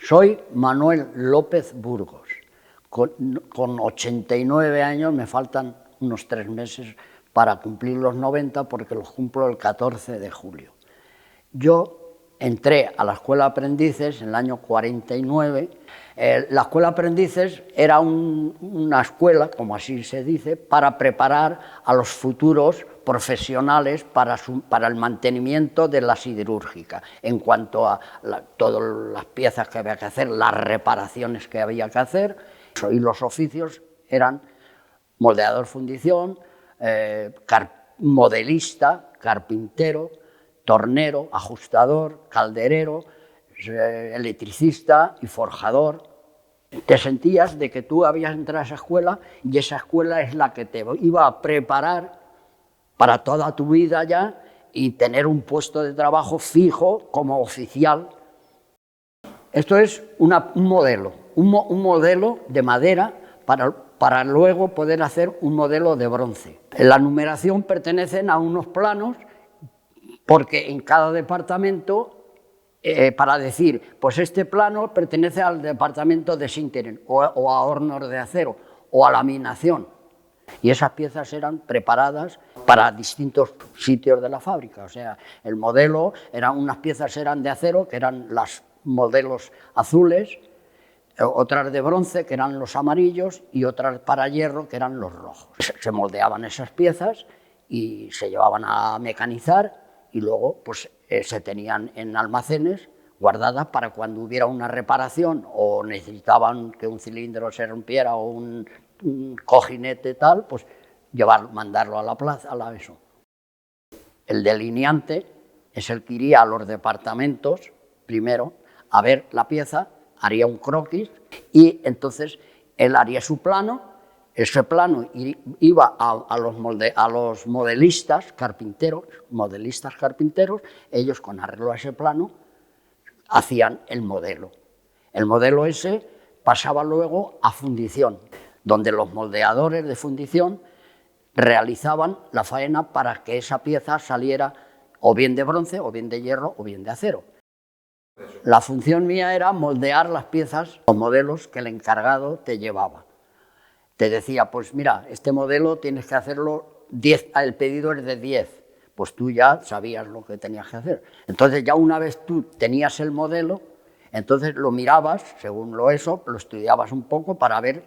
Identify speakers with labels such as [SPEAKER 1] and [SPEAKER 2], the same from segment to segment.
[SPEAKER 1] Soy Manuel López Burgos. Con 89 años me faltan unos 3 meses para cumplir los 90 porque los cumplo el 14 de julio. Yo entré a la Escuela de Aprendices en el año 49. La Escuela de Aprendices era una escuela, como así se dice, para preparar a los futuros profesionales para el mantenimiento de la siderúrgica, en cuanto a todas las piezas que había que hacer, las reparaciones que había que hacer, y los oficios eran moldeador fundición, modelista, carpintero, tornero, ajustador, calderero, electricista y forjador. Te sentías de que tú habías entrado a esa escuela y esa escuela es la que te iba a preparar para toda tu vida ya y tener un puesto de trabajo fijo como oficial. Esto es un modelo de madera para luego poder hacer un modelo de bronce. La numeración pertenecen a unos planos porque en cada departamento, para decir, pues este plano pertenece al departamento de sinteren o a hornos de acero o a laminación. Y esas piezas eran preparadas para distintos sitios de la fábrica. O sea, el modelo, unas piezas eran de acero, que eran los modelos azules, otras de bronce, que eran los amarillos, y otras para hierro, que eran los rojos. Se moldeaban esas piezas y se llevaban a mecanizar y luego pues, se tenían en almacenes guardadas para cuando hubiera una reparación o necesitaban que un cilindro se rompiera o un cojinete tal, pues mandarlo a la plaza, eso. El delineante es el que iría a los departamentos primero a ver la pieza, haría un croquis y entonces él haría su plano. Ese plano iba a los modelistas carpinteros, ellos con arreglo a ese plano hacían el modelo. El modelo ese pasaba luego a fundición, donde los moldeadores de fundición realizaban la faena para que esa pieza saliera o bien de bronce, o bien de hierro, o bien de acero. La función mía era moldear las piezas o modelos que el encargado te llevaba. Te decía, pues mira, este modelo tienes que hacerlo 10, el pedido es de 10, pues tú ya sabías lo que tenías que hacer. Entonces ya una vez tú tenías el modelo, entonces lo mirabas, según lo estudiabas un poco para ver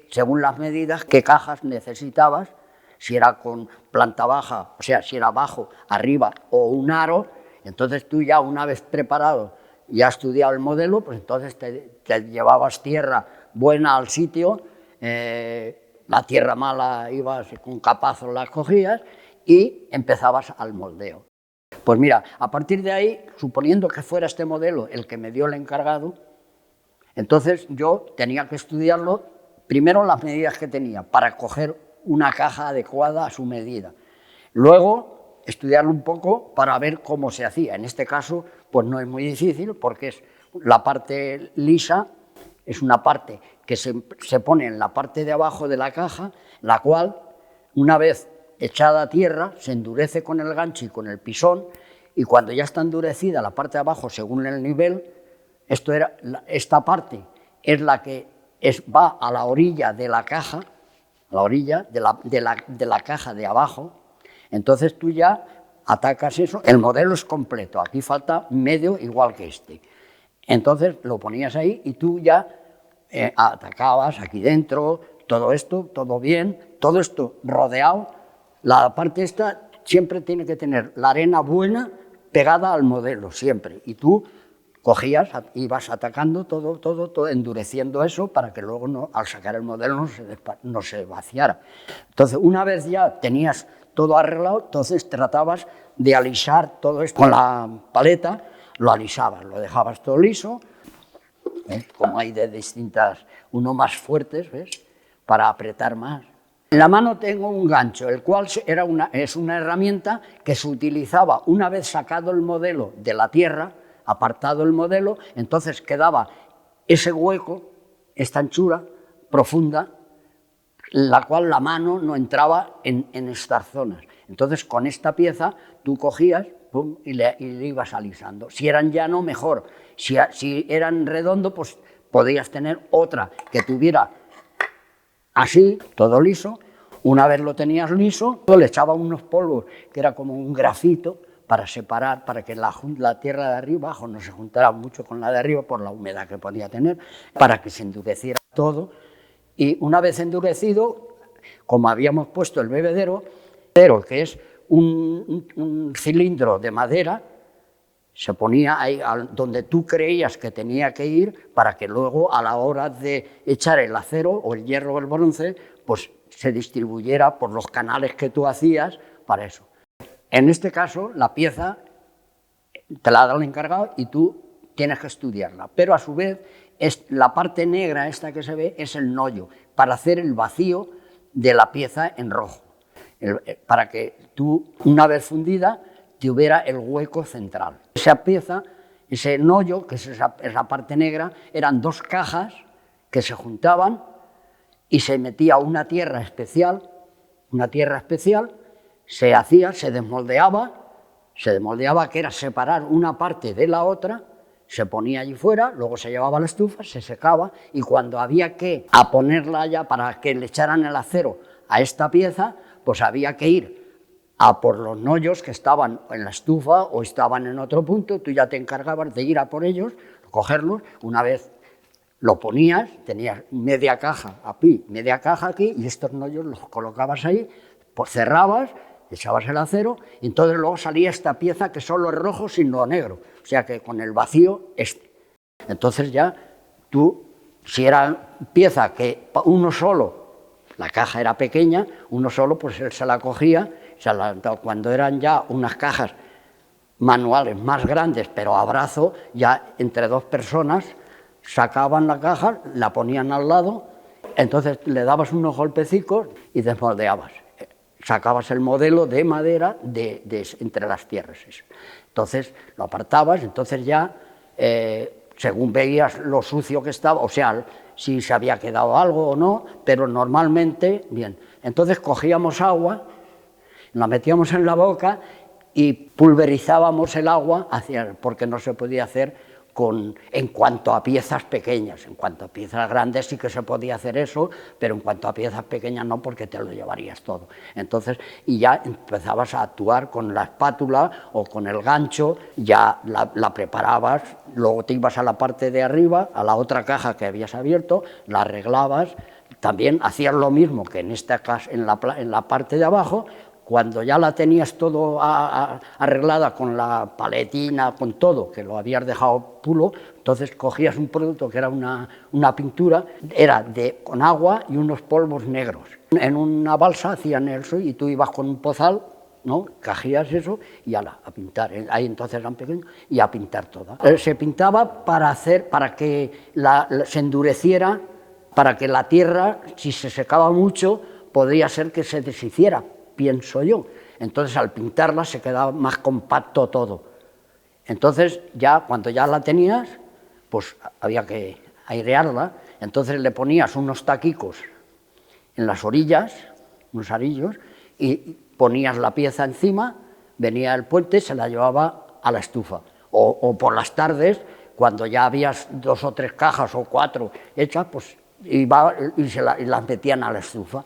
[SPEAKER 1] según las medidas, qué cajas necesitabas, si era con planta baja, o sea, si era abajo, arriba o un aro. Entonces tú ya una vez preparado, ya estudiado el modelo, pues entonces te llevabas tierra buena al sitio, la tierra mala ibas con capazos, la cogías y empezabas al moldeo. Pues mira, a partir de ahí, suponiendo que fuera este modelo el que me dio el encargado, entonces yo tenía que estudiarlo, primero las medidas que tenía para coger una caja adecuada a su medida. Luego, estudiarlo un poco para ver cómo se hacía. En este caso, pues no es muy difícil porque la parte lisa es una parte que se pone en la parte de abajo de la caja, la cual, una vez echada a tierra, se endurece con el gancho y con el pisón, y cuando ya está endurecida la parte de abajo según el nivel, esta parte es la que va a la orilla de la caja, a la orilla de la caja de abajo. Entonces tú ya atacas eso, el modelo es completo, aquí falta medio igual que este. Entonces lo ponías ahí y tú ya atacabas aquí dentro, todo esto, todo bien, todo esto rodeado. La parte esta siempre tiene que tener la arena buena pegada al modelo, siempre. Y tú cogías, ibas atacando todo, endureciendo eso para que luego al sacar el modelo no se vaciara. Entonces, una vez ya tenías todo arreglado, entonces tratabas de alisar todo esto con la paleta, lo alisabas, lo dejabas todo liso, ¿ves? Como hay de distintas, uno más fuertes, ¿ves? Para apretar más. En la mano tengo un gancho, el cual es una herramienta que se utilizaba una vez sacado el modelo de la tierra, apartado el modelo, entonces quedaba ese hueco, esta anchura profunda, la cual la mano no entraba en estas zonas. Entonces con esta pieza tú cogías, pum, y le ibas alisando. Si eran llano, mejor. Si eran redondo, pues podías tener otra que tuviera así, todo liso. Una vez lo tenías liso, le echaba unos polvos, que era como un grafito, para separar, para que la tierra de arriba abajo no se juntara mucho con la de arriba por la humedad que podía tener, para que se endureciera todo. Y una vez endurecido, como habíamos puesto el bebedero, pero que es un cilindro de madera, se ponía ahí donde tú creías que tenía que ir para que luego a la hora de echar el acero o el hierro o el bronce, pues se distribuyera por los canales que tú hacías para eso. En este caso, la pieza te la da el encargado y tú tienes que estudiarla, pero a su vez la parte negra esta que se ve es el nollo, para hacer el vacío de la pieza en rojo, para que tú, una vez fundida, tuviera el hueco central. Esa pieza, ese nollo, que es esa parte negra, eran dos cajas que se juntaban y se metía una tierra especial, se hacía, se desmoldeaba, que era separar una parte de la otra, se ponía allí fuera, luego se llevaba a la estufa, se secaba, y cuando había que ponerla ya para que le echaran el acero a esta pieza, pues había que ir a por los nollos que estaban en la estufa o estaban en otro punto, tú ya te encargabas de ir a por ellos, cogerlos, una vez lo ponías, tenías media caja aquí, y estos nollos los colocabas ahí, pues cerrabas, echabas el acero, y entonces luego salía esta pieza que solo es rojo sin lo negro, o sea que con el vacío Entonces ya tú, si era pieza que uno solo, la caja era pequeña, uno solo, pues él se la cogía, cuando eran ya unas cajas manuales más grandes, pero a brazo, ya entre dos personas sacaban la caja, la ponían al lado, entonces le dabas unos golpecicos y desmoldeabas. Sacabas el modelo de madera entre las tierras. Entonces lo apartabas, entonces ya, según veías lo sucio que estaba, o sea, si se había quedado algo o no, pero normalmente, bien. Entonces cogíamos agua, la metíamos en la boca y pulverizábamos el agua, porque no se podía hacer en cuanto a piezas pequeñas. En cuanto a piezas grandes sí que se podía hacer eso, pero en cuanto a piezas pequeñas no, porque te lo llevarías todo. Entonces, y ya empezabas a actuar con la espátula o con el gancho, ya la preparabas, luego te ibas a la parte de arriba, a la otra caja que habías abierto, la arreglabas, también hacías lo mismo que en esta casa, en la parte de abajo. Cuando ya la tenías todo arreglada con la paletina, con todo, que lo habías dejado pulo, entonces cogías un producto que era una pintura, era con agua y unos polvos negros. En una balsa hacían eso y tú ibas con un pozal, ¿no? Cogías eso y a pintar. Ahí entonces eran pequeños y a pintar todo. Se pintaba para que se endureciera, para que la tierra, si se secaba mucho, podría ser que se deshiciera, pienso yo. Entonces al pintarla se quedaba más compacto todo. Entonces ya cuando ya la tenías, pues había que airearla, entonces le ponías unos taquicos en las orillas, unos arillos, y ponías la pieza encima, venía el puente, se la llevaba a la estufa. O por las tardes, cuando ya habías 2 o 3 cajas o 4 hechas, pues iba y las metían a la estufa.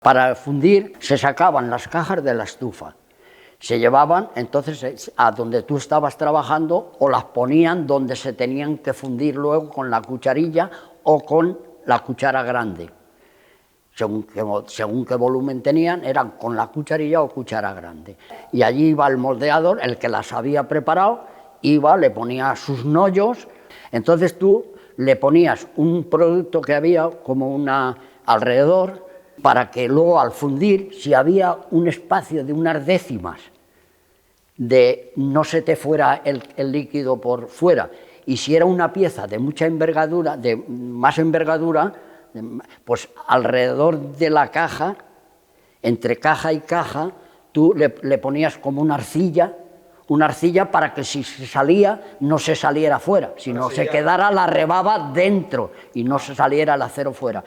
[SPEAKER 1] Para fundir se sacaban las cajas de la estufa, se llevaban entonces a donde tú estabas trabajando o las ponían donde se tenían que fundir luego con la cucharilla o con la cuchara grande. Según qué volumen tenían, eran con la cucharilla o cuchara grande. Y allí iba el moldeador, el que las había preparado, le ponía sus nollos, entonces tú le ponías un producto que había como alrededor, para que luego al fundir, si había un espacio de unas décimas de no se te fuera el líquido por fuera, y si era una pieza de mucha envergadura, de más envergadura, pues alrededor de la caja, entre caja y caja, tú le ponías como una arcilla para que si se salía, no se saliera fuera, sino se quedara la rebaba dentro y no se saliera el acero fuera.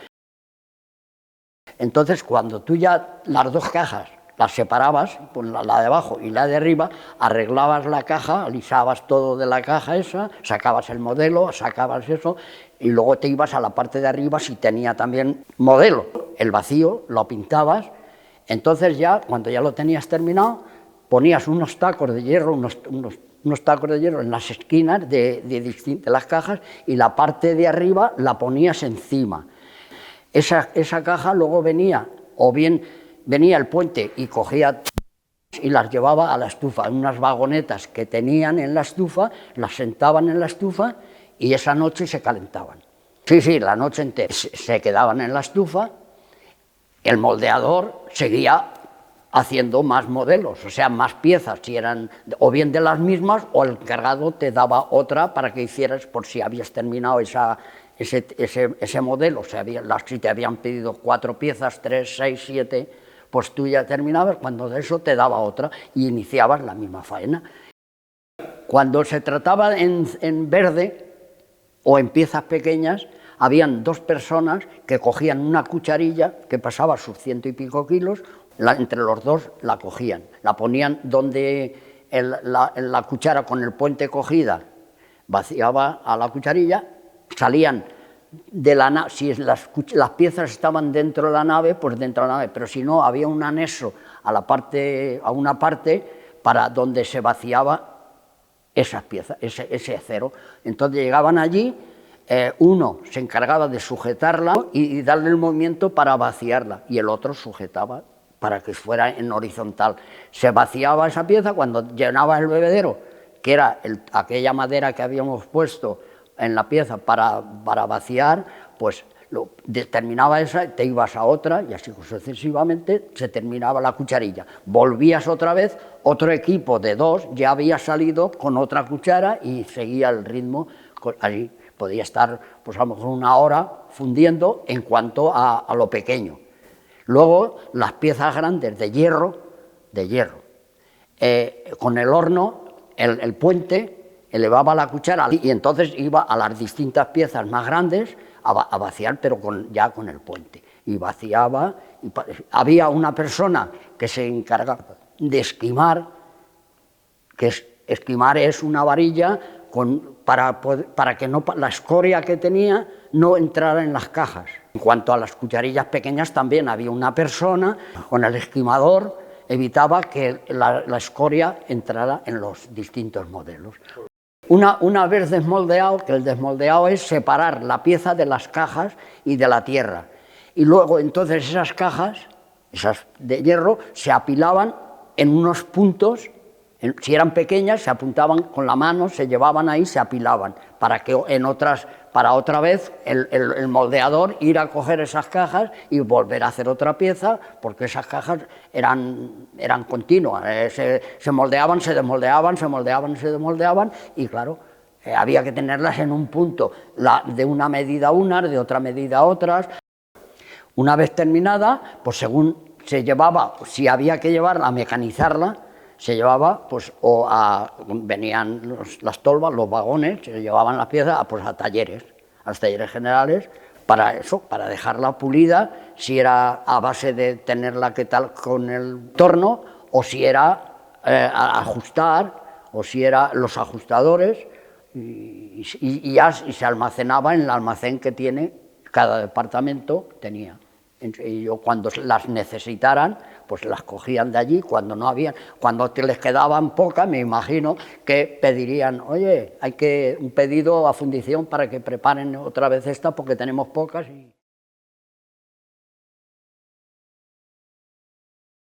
[SPEAKER 1] Entonces, cuando tú ya las 2 cajas las separabas, pues la de abajo y la de arriba, arreglabas la caja, alisabas todo de la caja esa, sacabas el modelo, sacabas eso, y luego te ibas a la parte de arriba si tenía también modelo. El vacío lo pintabas, entonces ya, cuando ya lo tenías terminado, ponías unos tacos de hierro, unos tacos de hierro en las esquinas de las cajas, y la parte de arriba la ponías encima. Esa caja luego venía, o bien venía el puente y cogía y las llevaba a la estufa, en unas vagonetas que tenían en la estufa, las sentaban en la estufa y esa noche se calentaban. Sí, la noche entera se quedaban en la estufa, el moldeador seguía haciendo más modelos, o sea, más piezas, si eran o bien de las mismas, o el encargado te daba otra para que hicieras, por si habías terminado ese modelo, si te habían pedido 4 piezas, 3, 6, 7, pues tú ya terminabas, cuando de eso te daba otra y iniciabas la misma faena. Cuando se trataba en verde o en piezas pequeñas, habían 2 personas que cogían una cucharilla que pasaba sus 100 y pico kilos, entre los dos la cogían, la ponían donde la cuchara con el puente cogida vaciaba a la cucharilla, salían de la nave, si las piezas estaban dentro de la nave, pues dentro de la nave, pero si no, había un anexo a una parte para donde se vaciaba esas piezas, ese acero. Entonces llegaban allí, uno se encargaba de sujetarla y darle el movimiento para vaciarla, y el otro sujetaba para que fuera en horizontal. Se vaciaba esa pieza, cuando llenaba el bebedero, que era aquella madera que habíamos puesto en la pieza para vaciar, pues terminaba esa, te ibas a otra y así sucesivamente se terminaba la cucharilla. Volvías otra vez, otro equipo de 2 ya había salido con otra cuchara y seguía el ritmo. Allí podía estar pues a lo mejor 1 hora fundiendo en cuanto a lo pequeño. Luego las piezas grandes de hierro, con el horno, el puente elevaba la cuchara y entonces iba a las distintas piezas más grandes a vaciar, pero ya con el puente. Y vaciaba, había una persona que se encargaba de esquimar, esquimar es una varilla para que la escoria que tenía no entrara en las cajas. En cuanto a las cucharillas pequeñas, también había una persona con el esquimador, evitaba que la escoria entrara en los distintos modelos. Una vez desmoldeado, que el desmoldeado es separar la pieza de las cajas y de la tierra. Y luego entonces esas cajas, esas de hierro, se apilaban en unos puntos, si eran pequeñas se apuntaban con la mano, se llevaban ahí, se apilaban, para otra vez el moldeador ir a coger esas cajas y volver a hacer otra pieza, porque esas cajas eran continuas, se moldeaban, se desmoldeaban, se moldeaban, se desmoldeaban, y claro, había que tenerlas en un punto, de una medida unas, de otra medida otras. Una vez terminada, pues según se llevaba, si había que llevarla a mecanizarla, se llevaba, pues, venían las tolvas, los vagones, se llevaban las piezas pues, a los talleres generales, para eso, para dejarla pulida, si era a base de tenerla que tal con el torno, o si era a ajustar, o si era los ajustadores, y se almacenaba en el almacén que tiene cada departamento tenía. Y cuando las necesitaran, pues las cogían de allí, cuando no habían, cuando les quedaban pocas, me imagino que pedirían, oye, un pedido a fundición para que preparen otra vez esta porque tenemos pocas.